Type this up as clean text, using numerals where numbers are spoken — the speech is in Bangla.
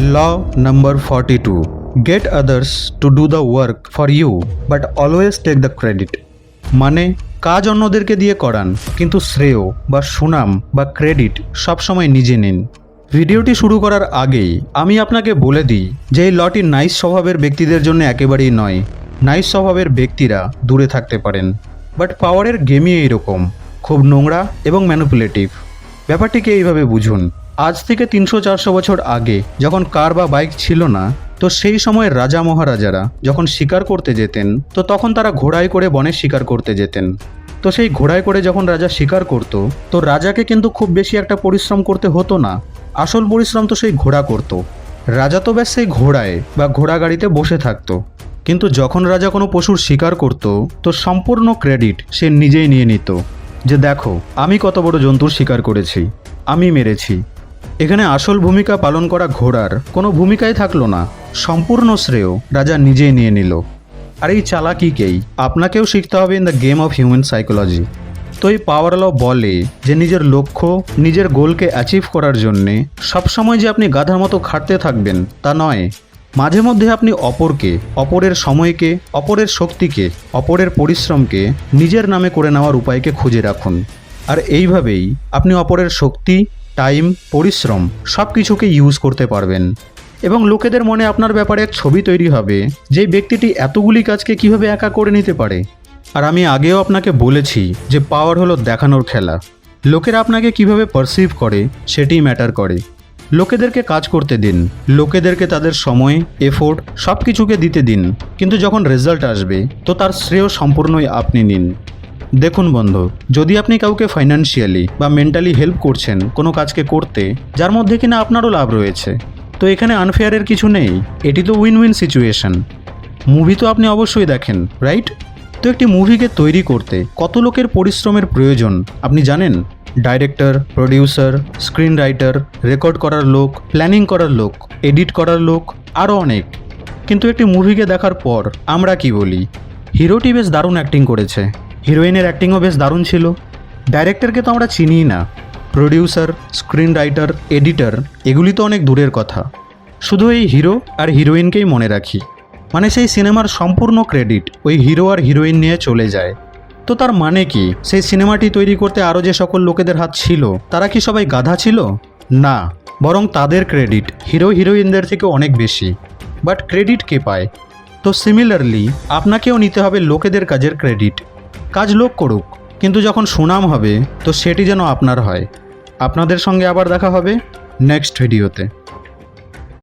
Law number 42. Get others to do the work for you, but always take the credit. মানে কাজ অন্যদেরকে দিয়ে করান, কিন্তু শ্রেয় বা সুনাম বা ক্রেডিট সবসময় নিজে নিন। ভিডিওটি শুরু করার আগেই আমি আপনাকে বলে দিই যে এই লটি নাইস স্বভাবের ব্যক্তিদের জন্য একেবারেই নয়। নাইস স্বভাবের ব্যক্তিরা দূরে থাকতে পারেন, বাট পাওয়ারের গেমই এইরকম, খুব নোংরা এবং ম্যানিপুলেটিভ। ব্যাপারটিকে এইভাবে বুঝুন। আজ থেকে 300-400 বছর আগে যখন কার বা বাইক ছিল না, তো সেই সময়ের রাজা মহারাজারা যখন শিকার করতে যেতেন, তো তখন তারা ঘোড়ায় করে বনে শিকার করতে যেতেন। তো সেই ঘোড়ায় করে যখন রাজা শিকার করত, তো রাজাকে কিন্তু খুব বেশি একটা পরিশ্রম করতে হতো না। আসল পরিশ্রম তো সেই ঘোড়া করত। রাজা তো ব্যাস সেই ঘোড়ায় বা ঘোড়া গাড়িতে বসে থাকতো। কিন্তু যখন রাজা কোনো পশুর শিকার করত, তো সম্পূর্ণ ক্রেডিট সে নিজেই নিয়ে নিত, যে দেখো আমি কত বড় জন্তুর শিকার করেছি, আমি মেরেছি। এখানে আসল ভূমিকা পালন করা ঘোড়ার কোনো ভূমিকাই থাকলো না, সম্পূর্ণ শ্রেয় রাজা নিজেই নিয়ে নিল। আর এই চালাকিকেই আপনাকেও শিখতে হবে in the game of human psychology. তো এই পাওয়ার ল বলে যে নিজের লক্ষ্য, নিজের গোলকে অ্যাচিভ করার জন্যে সবসময় যে আপনি গাধার মতো খাটতে থাকবেন তা নয়। মাঝে মধ্যে আপনি অপরকে, অপরের সময়কে, অপরের শক্তিকে, অপরের পরিশ্রমকে নিজের নামে করে নেওয়ার উপায়কে খুঁজে রাখুন। আর এইভাবেই আপনি অপরের শক্তি, টাইম, পরিশ্রম সব কিছুকে ইউজ করতে পারবেন। এবং লোকেদের মনে আপনার ব্যাপারে এক ছবি তৈরি হবে যে ব্যক্তিটি এতগুলি কাজকে কিভাবে একা করে নিতে পারে। আর আমি আগেও আপনাকে বলেছি যে পাওয়ার হলো দেখানোর খেলা। লোকেরা আপনাকে কিভাবে পারসিভ করে সেটিই ম্যাটার করে। লোকেদেরকে কাজ করতে দিন, লোকেদেরকে তাদের সময়, এফোর্ট সব কিছুকে দিতে দিন, কিন্তু যখন রেজাল্ট আসবে তো তার শ্রেয় সম্পূর্ণই আপনি নিন। দেখুন বন্ধু, যদি আপনি কাউকে ফাইন্যান্সিয়ালি বা মেন্টালি হেল্প করছেন কোনো কাজকে করতে যার মধ্যে কিনা আপনারও লাভ রয়েছে, তো এখানে আনফেয়ারের কিছু নেই। এটি তো উইন উইন সিচুয়েশন। মুভি তো আপনি অবশ্যই দেখেন, রাইট? তো একটি মুভিকে তৈরি করতে কত লোকের পরিশ্রমের প্রয়োজন আপনি জানেন? Director, producer, screen writer, record করার লোক, প্ল্যানিং করার লোক, এডিট করার লোক, আরও অনেক। কিন্তু একটি মুভিকে দেখার পর আমরা কি বলি? হিরোটি বেশ দারুণ অ্যাক্টিং করেছে, হিরোইনের অ্যাক্টিংও বেশ দারুণ ছিল। ডাইরেক্টরকে তো আমরা চিনিই না। প্রডিউসার, স্ক্রিন রাইটার, এডিটর এগুলি তো অনেক দূরের কথা। শুধু এই হিরো আর হিরোইনকেই মনে রাখি, মানে সেই সিনেমার সম্পূর্ণ ক্রেডিট ওই হিরো আর হিরোইন নিয়ে চলে যায়। তো তার মানে কি সেই সিনেমাটি তৈরি করতে আরও যে সকল লোকেদের হাত ছিল তারা কি সবাই গাধা ছিল? না, বরং তাদের ক্রেডিট হিরো হিরোইনদের থেকে অনেক বেশি। বাট ক্রেডিট কে পায়? তো সিমিলারলি আপনাকেও নিতে হবে লোকেদের কাজের ক্রেডিট। কাজ লোক করুক, কিন্তু যখন সুনাম হবে তো সেটি যেন আপনার হয়। আপনাদের সঙ্গে আবার দেখা হবে নেক্সট ভিডিওতে।